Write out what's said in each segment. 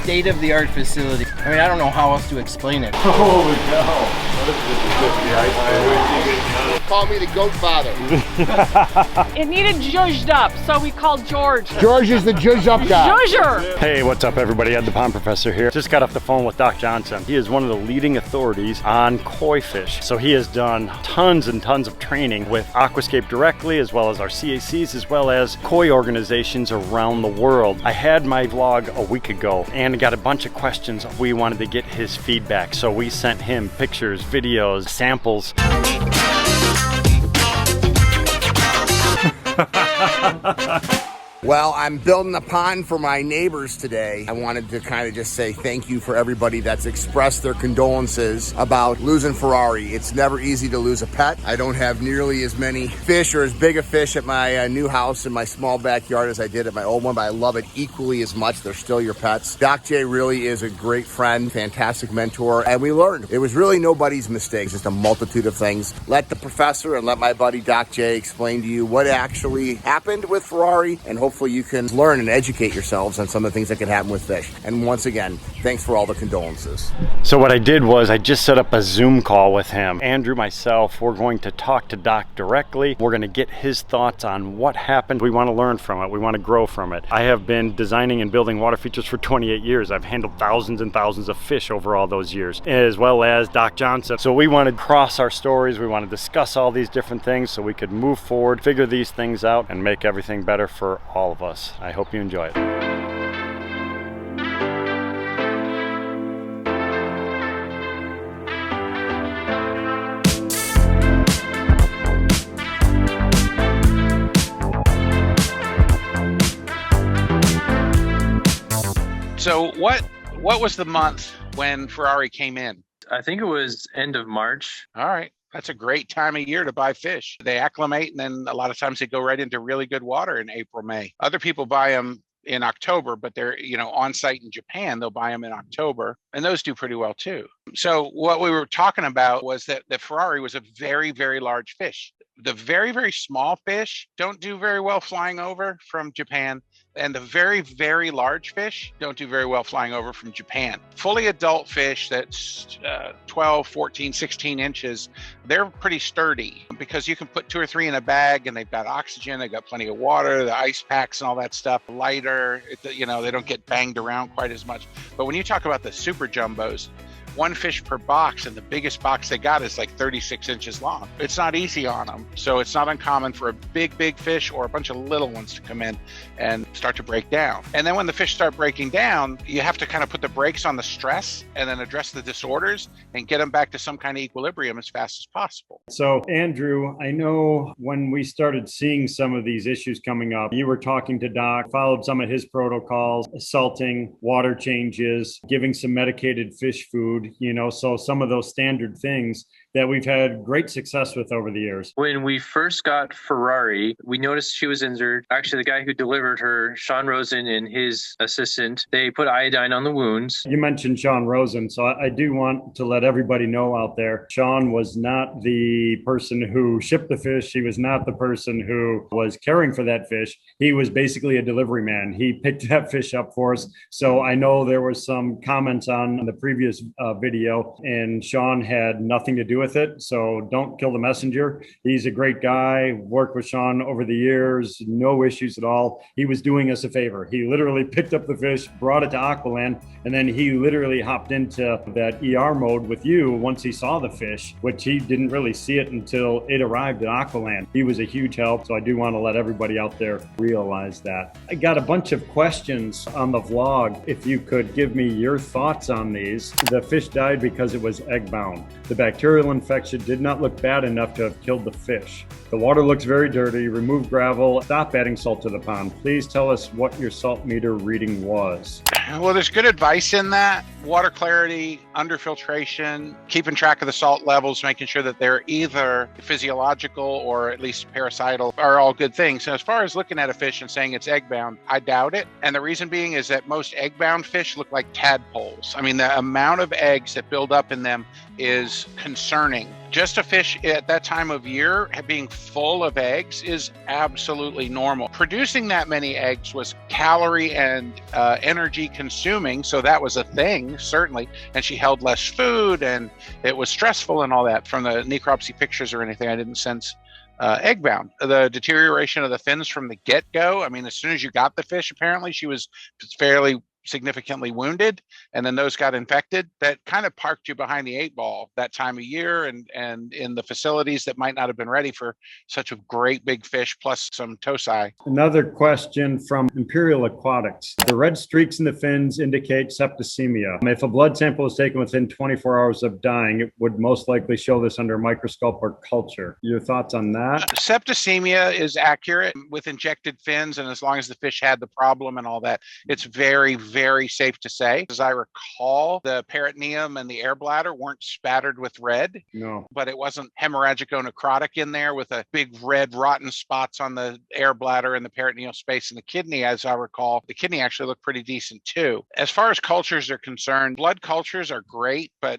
state-of-the-art facility. I mean, I don't know how else to explain it. Holy cow. Call me the goat father. It needed zhuzhed up, so we called George. George is the judge up guy. Zhuzher! Hey, what's up everybody? Ed the Pond Professor here. Just got off the phone with Doc Johnson. He is one of the leading authorities on koi fish. So he has done tons and tons of training with Aquascape directly, as well as our CACs, as well as koi organizations around the world. I had my vlog a week ago and got a bunch of questions. We wanted to get his feedback. So we sent him pictures, videos, samples. Well, I'm building a pond for my neighbors today. I wanted to kind of just say thank you for everybody that's expressed their condolences about losing Ferrari. It's never easy to lose a pet. I don't have nearly as many fish or as big a fish at my new house in my small backyard as I did at my old one, but I love it equally as much. They're still your pets. Doc J really is a great friend, fantastic mentor, and we learned. It was really nobody's mistake, just a multitude of things. Let the professor and let my buddy Doc J explain to you what actually happened with Ferrari, and hopefully you can learn and educate yourselves on some of the things that can happen with fish. And once again, thanks for all the condolences. So what I did was I just set up a Zoom call with him. Andrew, myself, we're going to talk to Doc directly. We're going to get his thoughts on what happened. We want to learn from it. We want to grow from it. I have been designing and building water features for 28 years. I've handled thousands and thousands of fish over all those years, as well as Doc Johnson. So we want to cross our stories. We want to discuss all these different things so we could move forward, figure these things out, and make everything better for all of us. I hope you enjoy it. So what was the month when Ferrari came in? I think it was end of March. All right. That's a great time of year to buy fish. They acclimate, and then a lot of times they go right into really good water in April, May. Other people buy them in October, but they're, on site in Japan, they'll buy them in October, and those do pretty well too. So what we were talking about was that the Ferrari was a very, very large fish. The very, very small fish don't do very well flying over from Japan, and the very, very large fish don't do very well flying over from Japan. Fully adult fish that's 12, 14, 16 inches, they're pretty sturdy because you can put 2 or 3 in a bag and they've got oxygen, they've got plenty of water, the ice packs and all that stuff, lighter, they don't get banged around quite as much. But when you talk about the super jumbos, 1 fish per box, and the biggest box they got is like 36 inches long. It's not easy on them. So it's not uncommon for a big fish or a bunch of little ones to come in and start to break down. And then when the fish start breaking down, you have to kind of put the brakes on the stress and then address the disorders and get them back to some kind of equilibrium as fast as possible. So Andrew, I know when we started seeing some of these issues coming up, you were talking to Doc, followed some of his protocols, salting, water changes, giving some medicated fish food, so some of those standard things that we've had great success with over the years. When we first got Ferrari, we noticed she was injured. Actually, the guy who delivered her, Sean Rosen and his assistant, they put iodine on the wounds. You mentioned Sean Rosen, so I do want to let everybody know out there, Sean was not the person who shipped the fish. He was not the person who was caring for that fish. He was basically a delivery man. He picked that fish up for us. So I know there was some comments on the previous video, and Sean had nothing to do with it. So don't kill the messenger. He's a great guy. Worked with Sean over the years. No issues at all. He was doing us a favor. He literally picked up the fish, brought it to Aqualand, and then he literally hopped into that ER mode with you once he saw the fish, which he didn't really see it until it arrived at Aqualand. He was a huge help. So I do want to let everybody out there realize that. I got a bunch of questions on the vlog. If you could give me your thoughts on these. The fish died because it was egg bound. The bacterial infection did not look bad enough to have killed the fish. The water looks very dirty. Remove gravel. Stop adding salt to the pond. Please tell us what your salt meter reading was. Well, there's good advice in that. Water clarity, underfiltration, keeping track of the salt levels, making sure that they're either physiological or at least parasital are all good things. So as far as looking at a fish and saying it's egg bound, I doubt it. And the reason being is that most egg bound fish look like tadpoles. I mean, the amount of eggs that build up in them is concerning. concerning. Just a fish at that time of year being full of eggs is absolutely normal. Producing that many eggs was calorie and energy consuming, so that was a thing, certainly. And she held less food, and it was stressful and all that. From the necropsy pictures or anything, I didn't sense egg bound. The deterioration of the fins from the get-go, I mean, as soon as you got the fish, apparently she was fairly significantly wounded, and then those got infected. That kind of parked you behind the 8 ball that time of year, and in the facilities that might not have been ready for such a great big fish plus some tocci. Another question from Imperial Aquatics. The red streaks in the fins indicate septicemia. If a blood sample is taken within 24 hours of dying, it would most likely show this under a microscope or culture. Your thoughts on that? Septicemia is accurate with injected fins, and as long as the fish had the problem and all that, it's very, very safe to say. As I recall, the peritoneum and the air bladder weren't spattered with red. No. But it wasn't hemorrhagico-necrotic in there with a big red rotten spots on the air bladder and the peritoneal space in the kidney, as I recall. The kidney actually looked pretty decent too. As far as cultures are concerned, blood cultures are great, but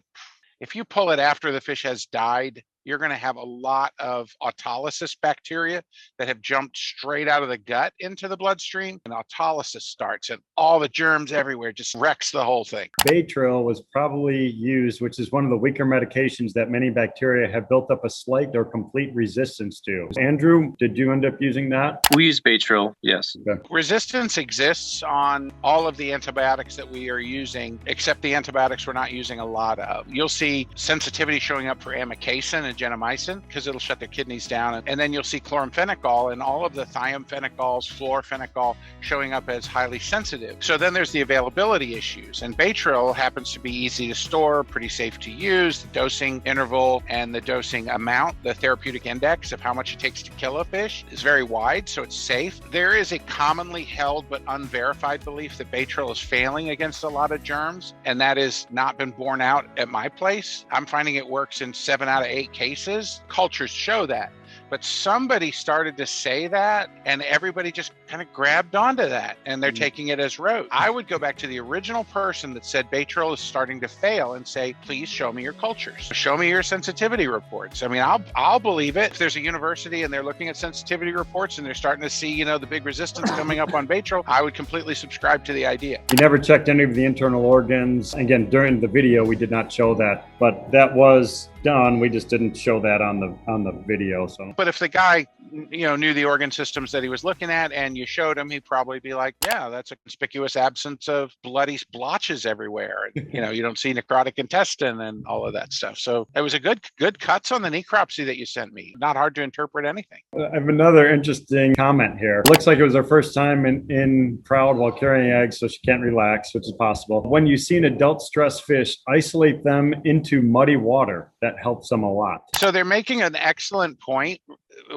if you pull it after the fish has died, you're going to have a lot of autolysis bacteria that have jumped straight out of the gut into the bloodstream, and autolysis starts, and all the germs everywhere just wrecks the whole thing. Baytril was probably used, which is one of the weaker medications that many bacteria have built up a slight or complete resistance to. Andrew, did you end up using that? We use Baytril, yes. Okay. Resistance exists on all of the antibiotics that we are using, except the antibiotics we're not using a lot of. You'll see sensitivity showing up for amikacin and gentamicin because it'll shut their kidneys down. And then you'll see chloramphenicol and all of the thiamphenicols, fluorphenicol showing up as highly sensitive. So then there's the availability issues. And Baytril happens to be easy to store, pretty safe to use. The dosing interval and the dosing amount, the therapeutic index of how much it takes to kill a fish is very wide, so it's safe. There is a commonly held but unverified belief that Baytril is failing against a lot of germs, and that has not been borne out at my place. I'm finding it works in 7 out of 8 cases. Cultures show that. But somebody started to say that, and everybody just kind of grabbed onto that, and they're taking it as rote. I would go back to the original person that said Baytril is starting to fail and say, please show me your cultures. Show me your sensitivity reports. I mean, I'll believe it. If there's a university and they're looking at sensitivity reports and they're starting to see, the big resistance coming up on Baytril, I would completely subscribe to the idea. You never checked any of the internal organs. Again, during the video, we did not show that, but that was done. We just didn't show that on the video. So, but if the guy, knew the organ systems that he was looking at, and you showed him, he'd probably be like, yeah, that's a conspicuous absence of bloody splotches everywhere. And, you don't see necrotic intestine and all of that stuff. So it was a good cuts on the necropsy that you sent me. Not hard to interpret anything. I have another interesting comment here. Looks like it was her first time in crowd while carrying eggs, so she can't relax, which is possible. When you see an adult stressed fish, isolate them into muddy water. That helps them a lot. So they're making an excellent point.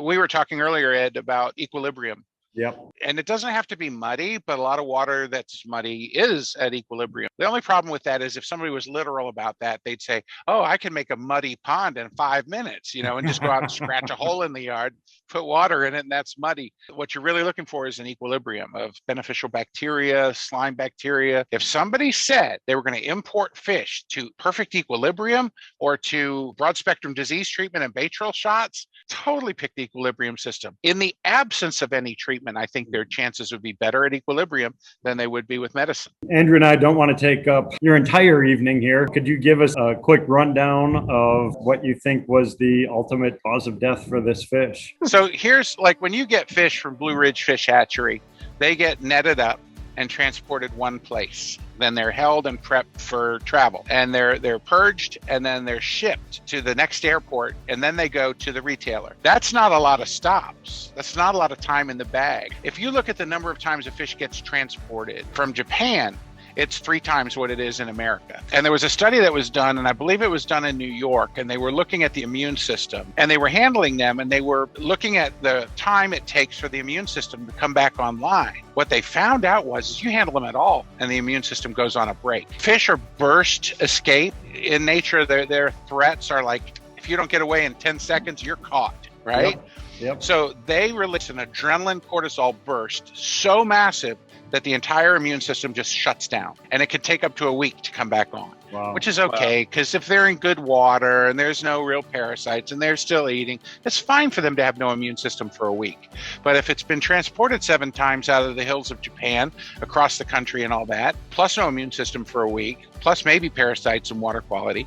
We were talking earlier, Ed, about equilibrium. Yep. And it doesn't have to be muddy, but a lot of water that's muddy is at equilibrium. The only problem with that is if somebody was literal about that, they'd say, oh, I can make a muddy pond in 5 minutes, and just go out and scratch a hole in the yard, put water in it, and that's muddy. What you're really looking for is an equilibrium of beneficial bacteria, slime bacteria. If somebody said they were going to import fish to perfect equilibrium or to broad spectrum disease treatment and Baytril shots, totally pick the equilibrium system. In the absence of any treatment, I think their chances would be better at equilibrium than they would be with medicine. Andrew and I don't want to take up your entire evening here. Could you give us a quick rundown of what you think was the ultimate cause of death for this fish? So here's when you get fish from Blue Ridge Fish Hatchery, they get netted up and transported one place. Then they're held and prepped for travel, and they're purged, and then they're shipped to the next airport, and then they go to the retailer. That's not a lot of stops. That's not a lot of time in the bag. If you look at the number of times a fish gets transported from Japan, it's 3 times what it is in America. And there was a study that was done, and I believe it was done in New York, and they were looking at the immune system, and they were handling them, and they were looking at the time it takes for the immune system to come back online. What they found out was you handle them at all, and the immune system goes on a break. Fish are burst escape. In nature, their threats are like, if you don't get away in 10 seconds, you're caught, right? Yep. Yep. So they release an adrenaline cortisol burst so massive that the entire immune system just shuts down, and it can take up to a week to come back on. Wow. Which is okay, because if they're in good water and there's no real parasites and they're still eating, it's fine for them to have no immune system for a week. But if it's been transported 7 times out of the hills of Japan, across the country and all that, plus no immune system for a week, plus maybe parasites and water quality,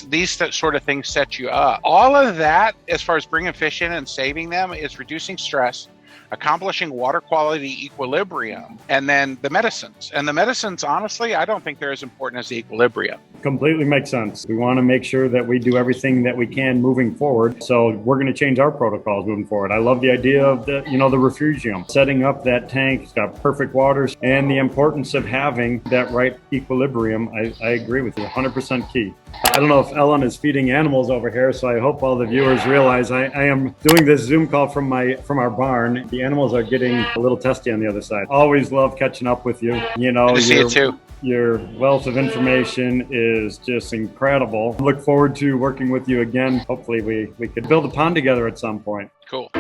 these sort of things set you up. All of that, as far as bringing fish in and saving them, is reducing stress, accomplishing water quality equilibrium, and then the medicines. And the medicines, honestly, I don't think they're as important as the equilibrium. Completely makes sense. We want to make sure that we do everything that we can moving forward. So we're going to change our protocols moving forward. I love the idea of the refugium, setting up that tank. It's got perfect waters, and the importance of having that right equilibrium. I agree with you, 100% key. I don't know if Ellen is feeding animals over here, so I hope all the viewers realize I am doing this Zoom call from our barn. The animals are getting a little testy on the other side. Always love catching up with you. Good to see you too. Your wealth of information is just incredible. Look forward to working with you again. Hopefully we could build a pond together at some point. Cool.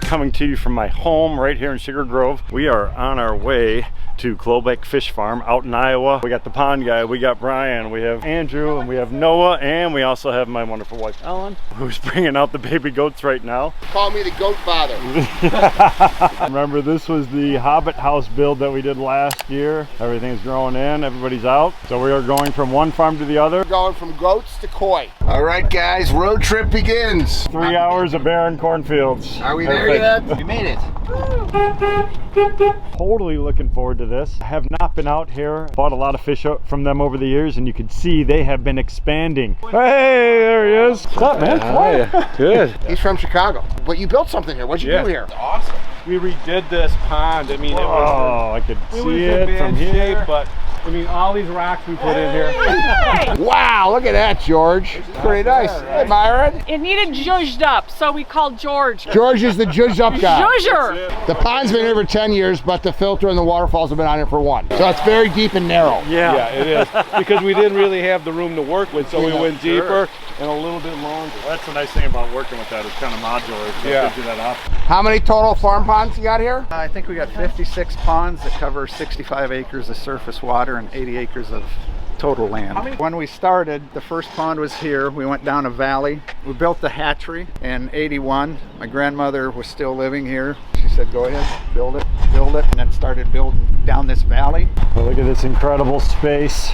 Coming to you from my home right here in Sugar Grove. We are on our way to Clobeck Fish Farm out in Iowa. We got the pond guy, we got Brian, we have Andrew, and we have Noah, and we also have my wonderful wife Ellen, who's bringing out the baby goats right now. Call me the goat father. Remember, this was the Hobbit house build that we did last year. Everything's growing in, everybody's out. So we are going from one farm to the other. Going from goats to koi. All right, guys, road trip begins. 3 hours of barren cornfields. Are we there yet? We made it. Totally looking forward to this. I have not been out here. Bought a lot of fish from them over the years, and you can see they have been expanding. Hey, there he is. What's up, man? How are you? Good. He's from Chicago. But you built something here. What'd you do here? Awesome. We redid this pond. I mean, it was I could it see was in it bad from here. shape, but I mean, all these rocks we put in here. Wow, look at that, George. Pretty nice. Hey, Myron. It needed zhuzhed up, so we called George. George is the judge up guy. Zhuzher! The pond's been here for 10 years, but the filter and the waterfalls have been on it for 1. So it's very deep and narrow. Yeah, it is. Because we didn't really have the room to work with, so we went deeper and a little bit longer. Well, that's the nice thing about working with that. It's kind of modular. So Yeah. it gives you that option. How many total farm ponds you got here? I think we got 56 ponds that cover 65 acres of surface water and 80 acres of total land. When we started, the first pond was here. We went down a valley. We built the hatchery in '81. My grandmother was still living here. She said, go ahead, build it, and then started building down this valley. Well, look at this incredible space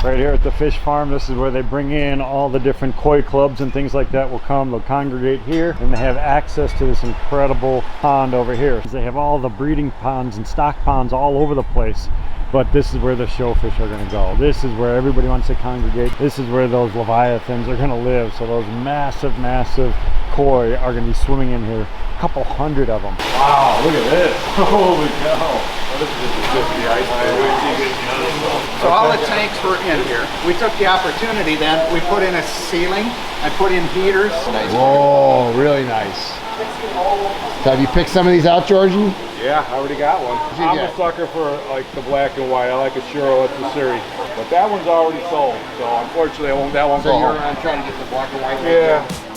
right here at the fish farm. This is where they bring in all the different koi clubs and things like that will come. They'll congregate here, and they have access to this incredible pond over here. They have all the breeding ponds and stock ponds all over the place. But this is where the showfish are going to go. This is where everybody wants to congregate. This is where those leviathans are going to live. So those massive, massive koi are going to be swimming in here. A couple hundred of them. Wow, look at this. Holy cow. So all the tanks were in here. We took the opportunity then, we put in a ceiling, I put in heaters. Whoa, really nice. So have you picked some of these out, Georgie? Yeah, I already got one. I'm a sucker for like the black and white. I like a Shiro, it's a series. But that one's already sold, so unfortunately that won't go home. So you're trying to get the black and white one? Yeah.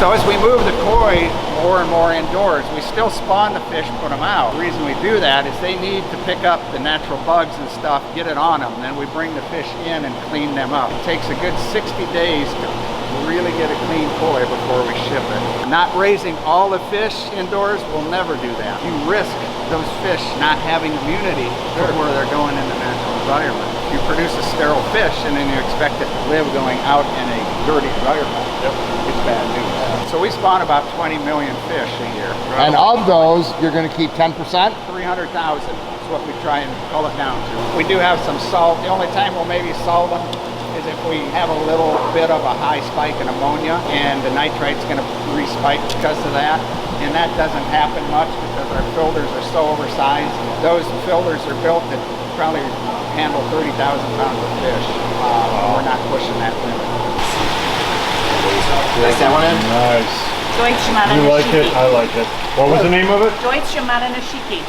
So as we move the koi more and more indoors, we still spawn the fish, put them out. The reason we do that is they need to pick up the natural bugs and stuff, get it on them, then we bring the fish in and clean them up. It takes a good 60 days to really get a clean koi before we ship it. Not raising all the fish indoors will never do that. You risk those fish not having immunity to where they're going in the natural environment. You produce a sterile fish and then you expect it to live going out in a dirty environment. It's bad news. So we spawn about 20 million fish a year. And of those, you're going to keep 10%? 300,000 is what we try and cull it down to. We do have some salt. The only time we'll maybe salt them is if we have a little bit of a high spike in ammonia and the nitrite's going to respike because of that. And that doesn't happen much because our filters are so oversized. Those filters are built to probably handle 30,000 pounds of fish. We're not pushing that limit. Take that one in? Nice. Deutsche You like it? I like it. What was the name of it? Deutsche Marinashiki.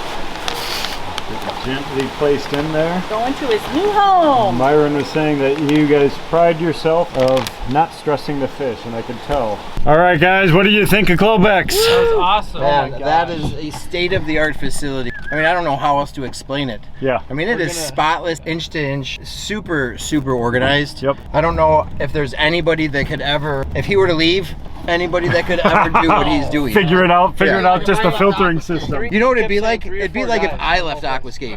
Gently placed in there. Going to his new home. Myron was saying that you guys pride yourself of not stressing the fish, and I could tell. All right, guys, what do you think of Klobex? That was awesome. Man, that is a state-of-the-art facility. I mean, I don't know how else to explain it. Yeah. I mean, it is spotless, inch to inch, super, super organized. Yep. I don't know if there's anybody that could ever, if he were to leave, anybody that could ever do what he's doing. Figure it out just the filtering system. You know what it'd be like? It'd be like if I left Aquascape.